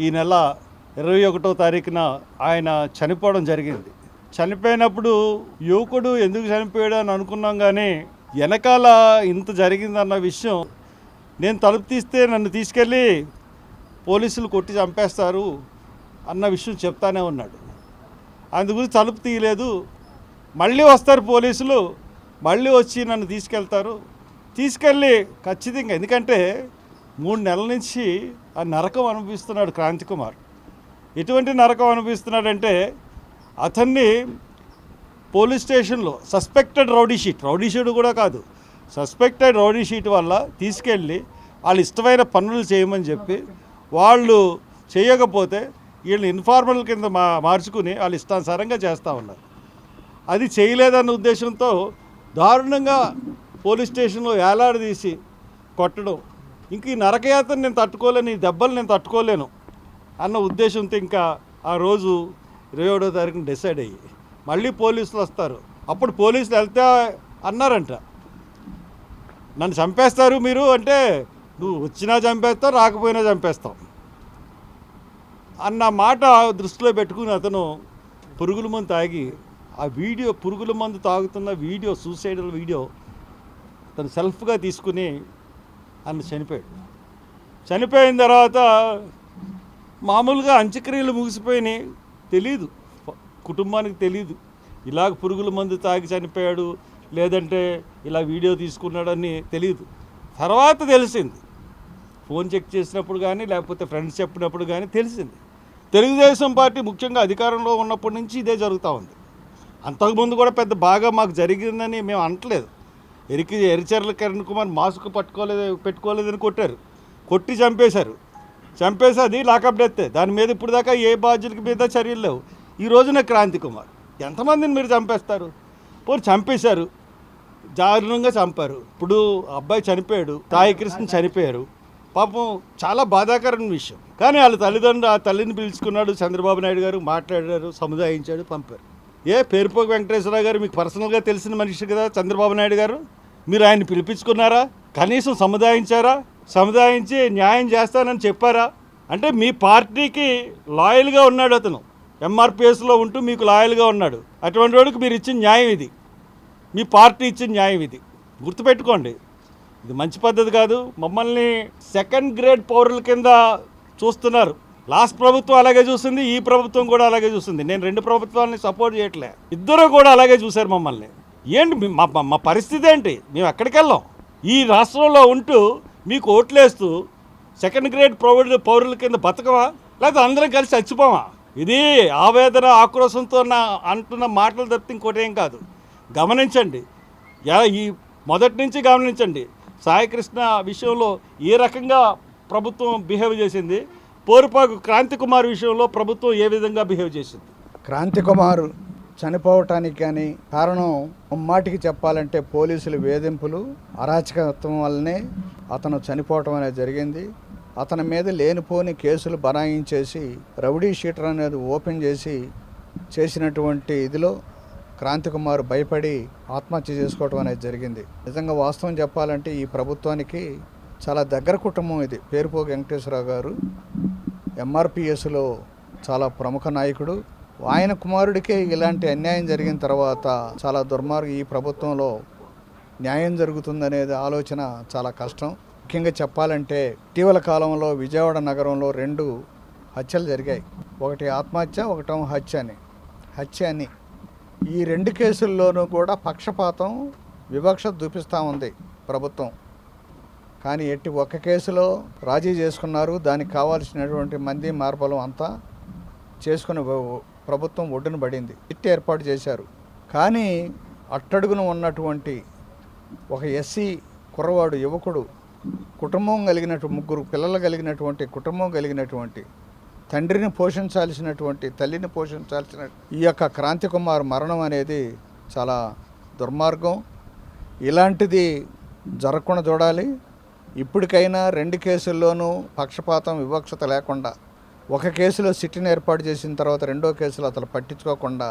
ఈ నెల 21వ తారీఖున ఆయన చనిపోవడం జరిగింది. చనిపోయినప్పుడు యువకుడు ఎందుకు చనిపోయాడు అని అనుకున్నాం, కానీ వెనకాల ఇంత జరిగిందన్న విషయం, నేను తలుపు తీస్తే నన్ను తీసుకెళ్ళి పోలీసులు కొట్టి చంపేస్తారు అన్న విషయం చెప్తానే ఉన్నాడు. అందు గురించి తలుపు తీయలేదు. మళ్ళీ వస్తారు పోలీసులు, మళ్ళీ వచ్చి నన్ను తీసుకెళ్ళి ఖచ్చితంగా, ఎందుకంటే 3 నెలల నుంచి ఆ నరకం అనుభవిస్తున్నాడు క్రాంతి కుమార్. ఎటువంటి నరకం అనుభవిస్తున్నాడంటే, అతన్ని పోలీస్ స్టేషన్లో సస్పెక్టెడ్ రౌడీ షీట్ కూడా కాదు, సస్పెక్టెడ్ రౌడీ షీట్ వల్ల తీసుకెళ్ళి వాళ్ళు ఇష్టమైన పనులు చేయమని చెప్పి, వాళ్ళు చేయకపోతే వీళ్ళు ఇన్ఫార్మల్ కింద మార్చుకుని వాళ్ళు ఇష్టానుసారంగా చేస్తూ ఉన్నారు. అది చేయలేదన్న ఉద్దేశంతో దారుణంగా పోలీస్ స్టేషన్లో వేలాడదీసి కొట్టడం, ఇంక ఈ నరకయాత్ర నేను తట్టుకోలేను, ఈ దెబ్బలు నేను తట్టుకోలేను అన్న ఉద్దేశంతో ఇంకా ఆ రోజు 27వ తారీఖున డిసైడ్ అయ్యి మళ్ళీ పోలీసులు వస్తారు. అప్పుడు పోలీసులు వెళ్తే అన్నారంట, నన్ను చంపేస్తారు మీరు అంటే, నువ్వు వచ్చినా చంపేస్తావు, రాకపోయినా చంపేస్తావు అన్న మాట దృష్టిలో పెట్టుకుని అతను పురుగుల మందు తాగి, ఆ వీడియో పురుగుల మందు తాగుతున్న వీడియో, సూసైడల్ వీడియో తను సెల్ఫ్గా తీసుకుని అన్న చనిపోయిన తర్వాత మామూలుగా అంత్యక్రియలు ముగిసిపోయినాయి. తెలీదు, కుటుంబానికి తెలీదు ఇలాగ పురుగుల మందు తాగి చనిపోయాడు, లేదంటే ఇలా వీడియో తీసుకున్నాడని తెలియదు. తర్వాత తెలిసింది, ఫోన్ చెక్ చేసినప్పుడు కానీ లేకపోతే ఫ్రెండ్స్ చెప్పినప్పుడు కానీ తెలిసింది. తెలుగుదేశం పార్టీ ముఖ్యంగా అధికారంలో ఉన్నప్పటి నుంచి ఇదే జరుగుతూ ఉంది. అంతకుముందు కూడా పెద్ద బాగా మాకు జరిగిందని మేము అనట్లేదు. ఎరిచెర్ల కిరణ్ కుమార్ మాస్క్ పెట్టుకోలేదని కొట్టి చంపేసి అది లాకప్ డెత్. దాని మీద ఇప్పుడు దాకా ఏ బాధ్యులకి మీద చర్యలు లేవు. ఈ రోజున క్రాంతి కుమార్ ఎంతమందిని మీరు చంపేస్తారు? పోనీ చంపేశారు, దారుణంగా చంపారు. ఇప్పుడు అబ్బాయి చనిపోయాడు, సాయి కృష్ణ చనిపోయారు. పాపం చాలా బాధాకరమైన విషయం. కానీ వాళ్ళ ఆ తల్లిని పిలుచుకున్నాడు చంద్రబాబు నాయుడు గారు, మాట్లాడారు, సముదాయించాడు, పంపారు. పేరుపోక వెంకటేశ్వరరావు గారు మీకు పర్సనల్గా తెలిసిన మనిషి కదా చంద్రబాబు నాయుడు గారు, మీరు ఆయన్ని పిలిపించుకున్నారా? కనీసం సముదాయించి న్యాయం చేస్తానని చెప్పారా? అంటే మీ పార్టీకి లాయల్గా ఉన్నాడు అతను, ఎంఆర్పిఎస్లో ఉంటూ మీకు లాయల్గా ఉన్నాడు. అటువంటి వాడికి మీరు ఇచ్చిన న్యాయం ఇది, మీ పార్టీ ఇచ్చిన న్యాయం ఇది. గుర్తుపెట్టుకోండి, ఇది మంచి పద్ధతి కాదు. మమ్మల్ని సెకండ్ గ్రేడ్ పౌరుల కింద చూస్తున్నారు. లాస్ట్ ప్రభుత్వం అలాగే చూసింది, ఈ ప్రభుత్వం కూడా అలాగే చూసింది. నేను 2 ప్రభుత్వాలని సపోర్ట్ చేయట్లే, ఇద్దరు కూడా అలాగే చూశారు మమ్మల్ని. ఏంటి మా పరిస్థితి ఏంటి? మేము ఎక్కడికి వెళ్ళాం? ఈ రాష్ట్రంలో ఉంటూ మీకు ఓట్లేస్తూ సెకండ్ గ్రేడ్ పౌరుల కింద బతకమా, లేకపోతే అందరం కలిసి చచ్చిపోమా? ఇది ఆవేదన, ఆక్రోశంతో అంటున్న మాటలు తప్పితే ఇంకోటి ఏం కాదు. గమనించండి, ఈ మొదటి నుంచి గమనించండి, సాయికృష్ణ విషయంలో ఏ రకంగా ప్రభుత్వం బిహేవ్ చేసింది, పోరుపాకు క్రాంతి కుమార్ విషయంలో ప్రభుత్వం ఏ విధంగా బిహేవ్ చేసింది. క్రాంతి కుమార్ చనిపోవటానికి కానీ కారణం మాటికి చెప్పాలంటే పోలీసుల వేధింపులు, అరాచకత్వం వల్లనే అతను చనిపోవటం అనేది జరిగింది. అతని మీద లేనిపోని కేసులు బనాయించేసి రౌడీ షీటర్ అనేది ఓపెన్ చేసినటువంటి ఇదిలో క్రాంతి కుమార్ భయపడి ఆత్మహత్య చేసుకోవటం అనేది జరిగింది. నిజంగా వాస్తవం చెప్పాలంటే ఈ ప్రభుత్వానికి చాలా దగ్గర కుటుంబం ఇది. పేరుపోక వెంకటేశ్వరరావు గారు ఎంఆర్పిఎస్లో చాలా ప్రముఖ నాయకుడు. ఆయన కుమారుడికే ఇలాంటి అన్యాయం జరిగిన తర్వాత చాలా దుర్మార్గం. ఈ ప్రభుత్వంలో న్యాయం జరుగుతుందనేది ఆలోచన చాలా కష్టం. ముఖ్యంగా చెప్పాలంటే ఇటీవల కాలంలో విజయవాడ నగరంలో 2 హత్యలు జరిగాయి. ఒకటి ఆత్మహత్య, ఒకటేమో హత్య అని. ఈ 2 కేసుల్లోనూ కూడా పక్షపాతం, వివక్ష చూపిస్తూ ఉంది ప్రభుత్వం. కానీ ఒక్క కేసులో రాజీ చేసుకున్నారు, దానికి కావాల్సినటువంటి మంది మార్బలం అంతా చేసుకుని ప్రభుత్వం ఒడ్డున పడింది, ఏర్పాటు చేశారు. కానీ అట్టడుగున ఉన్నటువంటి ఒక ఎస్సీ కుర్రవాడు, యువకుడు, కుటుంబం కలిగినటువంటి 3 పిల్లలు కలిగినటువంటి కుటుంబం కలిగినటువంటి తండ్రిని పోషించాల్సినటువంటి, తల్లిని పోషించాల్సిన ఈ యొక్క క్రాంతి కుమార్ మరణం అనేది చాలా దుర్మార్గం. ఇలాంటిది జరగకుండా చూడాలి. ఇప్పటికైనా 2 కేసుల్లోనూ పక్షపాతం, వివక్షత లేకుండా, ఒక కేసులో సిట్టిని ఏర్పాటు చేసిన తర్వాత 2వ కేసులో అతను పట్టించుకోకుండా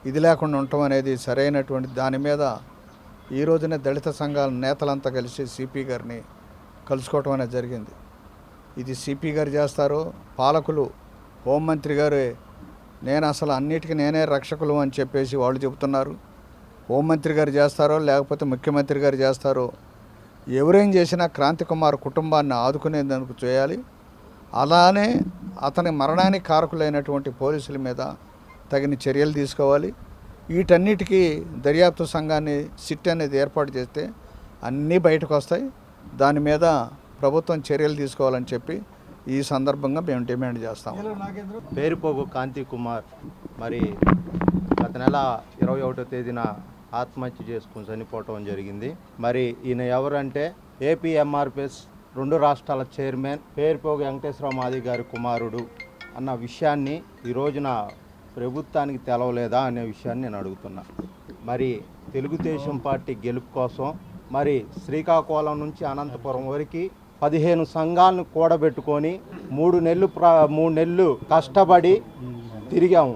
ఇది లేకుండా ఉండటం అనేది సరైనటువంటి. దాని మీద ఈ రోజునే దళిత సంఘాల నేతలంతా కలిసి సిపి గారిని కలుసుకోవటం అనేది జరిగింది. ఇది సిపి గారు చేస్తారో, పాలకులు హోంమంత్రి గారు నేను అసలు అన్నిటికీ నేనే రక్షకులు అని చెప్పేసి వాళ్ళు చెబుతున్నారు. హోంమంత్రి గారు చేస్తారో లేకపోతే ముఖ్యమంత్రి గారు చేస్తారో, ఎవరేం చేసినా క్రాంతి కుమార్ కుటుంబాన్ని ఆదుకునేందుకు చేయాలి. అలానే అతని మరణానికి కారకులైనటువంటి పోలీసుల మీద తగిన చర్యలు తీసుకోవాలి. వీటన్నిటికీ దర్యాప్తు సంఘాన్ని సిట్ అనేది ఏర్పాటు చేస్తే అన్నీ బయటకు వస్తాయి. దాని మీద ప్రభుత్వం చర్యలు తీసుకోవాలని చెప్పి ఈ సందర్భంగా మేము డిమాండ్ చేస్తాం. పేరుపోగు కాంతి కుమార్ మరి గత నెల 21వ తేదీన ఆత్మహత్య చేసుకుని చనిపోవటం జరిగింది. మరి ఈయన ఎవరంటే ఏపీ ఎంఆర్పిఎస్ 2 రాష్ట్రాల చైర్మన్ పేరుపోగు వెంకటేశ్వర మాది గారి కుమారుడు అన్న విషయాన్ని ఈ రోజున ప్రభుత్వానికి తెలవలేదా అనే విషయాన్ని నేను అడుగుతున్నా. మరి తెలుగుదేశం పార్టీ గెలుపు కోసం మరి శ్రీకాకుళం నుంచి అనంతపురం వరకు 15 సంఘాలను కూడబెట్టుకొని 3 నెలలు కష్టపడి తిరిగాము.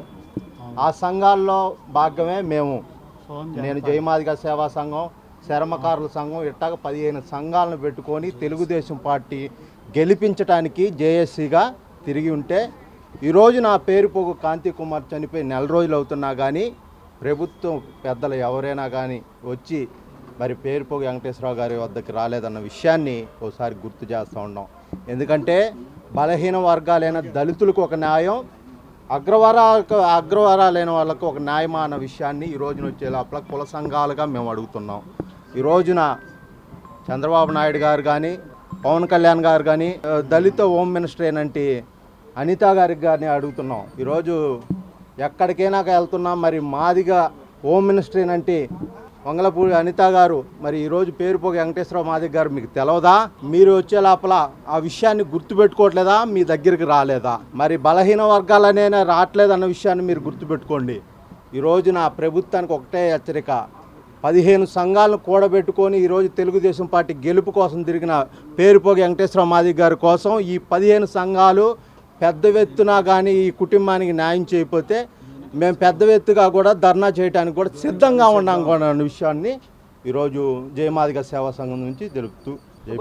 ఆ సంఘాల్లో భాగమే మేము. నేను జయమాదిగ సేవా సంఘం, చర్మకారుల సంఘం ఇట్టాగ 15 సంఘాలను పెట్టుకొని తెలుగుదేశం పార్టీ గెలిపించడానికి జేఏసీగా తిరిగి ఉంటే ఈరోజు నా పేరుపోగు కాంతి కుమార్ చనిపోయి 4 రోజులు అవుతున్నా కానీ ప్రభుత్వం పెద్దలు ఎవరైనా కానీ వచ్చి మరి పేరుపోగు వెంకటేశ్వరరావు గారి వద్దకు రాలేదన్న విషయాన్ని ఒకసారి గుర్తు చేస్తూ ఉన్నాం. ఎందుకంటే బలహీన వర్గాలైన దళితులకు ఒక న్యాయం, అగ్రవరాలైన వాళ్ళకు ఒక న్యాయమా అన్న విషయాన్ని ఈ రోజున వచ్చే లోపల కుల సంఘాలుగా మేము అడుగుతున్నాం. ఈ రోజున చంద్రబాబు నాయుడు గారు కానీ పవన్ కళ్యాణ్ గారు కానీ దళిత హోమ్ మినిస్టర్ ఏంటంటే అనిత గారికి కానీ అడుగుతున్నాం. ఈరోజు ఎక్కడికైనా వెళ్తున్నాం. మరి మాదిగా హోమ్ మినిస్టర్ ఏంటంటే వంగలపూడి అనిత గారు మరి ఈరోజు పేరుపోగు వెంకటేశ్వర మాదిగ గారు మీకు తెలవదా? మీరు వచ్చే లోపల ఆ విషయాన్ని గుర్తుపెట్టుకోవట్లేదా? మీ దగ్గరికి రాలేదా? మరి బలహీన వర్గాలనే రావట్లేదు అన్న విషయాన్ని మీరు గుర్తుపెట్టుకోండి. ఈరోజు నా ప్రభుత్వానికి ఒకటే హెచ్చరిక, 15 సంఘాలను కూడబెట్టుకొని ఈరోజు తెలుగుదేశం పార్టీ గెలుపు కోసం తిరిగిన పేరుపోగు వెంకటేశ్వర మాదిగ గారి కోసం ఈ 15 సంఘాలు పెద్ద ఎత్తున కానీ ఈ కుటుంబానికి న్యాయం చేయకపోతే మేము పెద్ద ఎత్తుగా కూడా ధర్నా చేయడానికి కూడా సిద్ధంగా ఉన్నాం కూడా అన్న విషయాన్ని ఈరోజు జయమాదిగ సేవా సంఘం నుంచి తెలుపుతూ జై